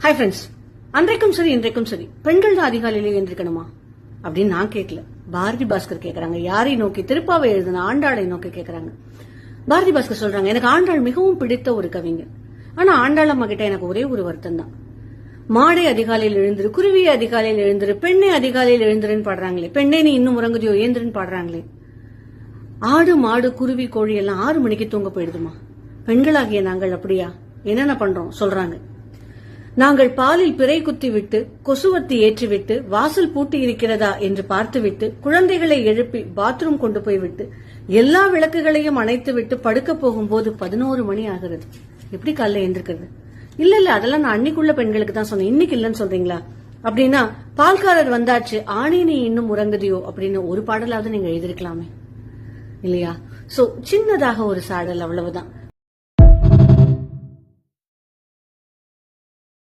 Hi friends, அன்றைக்கும் சரி இன்றைக்கும் சரி பெண்கள் தான் அதிகாலையிலே எழுந்திருக்கணுமா அப்படின்னு நான் கேட்கல. பாரதி பாஸ்கர் கேட்கறாங்க. யாரை நோக்கி? திருப்பாவை எழுதின ஆண்டாளை நோக்கி கேட்கறாங்க. பாரதி பாஸ்கர் சொல்றாங்க, எனக்கு ஆண்டாள் மிகவும் பிடித்த ஒரு கவிஞர். ஆனா ஆண்டாள் அம்மா கிட்ட எனக்கு ஒரே ஒரு வருத்தம் தான். மாடை அதிகாலையில் எழுந்திரு, குருவியை அதிகாலையில் எழுந்திரு, பெண்ணை அதிகாலையில் எழுந்திருன்னு பாடுறாங்களே, பெண்ணே நீ இன்னும் உறங்குதியோ ஏந்திரன்னு பாடுறாங்களே. ஆடு மாடு குருவி கோழி எல்லாம் 6 மணிக்கு தூங்க போயிடுதுமா. பெண்களாகிய நாங்கள் அப்படியா? என்னென்ன பண்றோம் சொல்றாங்க. நாங்கள் பாலில் பிறை குத்தி விட்டு, கொசுவத்தி ஏற்றிவிட்டு, வாசல் பூட்டி இருக்கிறதா என்று பார்த்துவிட்டு, குழந்தைகளை எழுப்பி பாத்ரூம் கொண்டு போய்விட்டு, எல்லா விளக்குகளையும் அணைத்து விட்டு படுக்க போகும்போது 11 மணி ஆகிறது. எப்படி காலைல எழுந்திருக்கிறது? இல்ல அதெல்லாம் நான் அன்னைக்குள்ள பெண்களுக்கு தான் சொன்னேன், இன்னைக்கு இல்லன்னு சொல்றீங்களா? அப்படின்னா பால்காரர் வந்தாச்சு, ஆணி நீ இன்னும் உறங்குதியோ அப்படின்னு ஒரு பாடலாவது நீங்க எழுதிருக்கலாமே இல்லையா? சோ சின்னதாக ஒரு சாடல், அவ்வளவுதான்.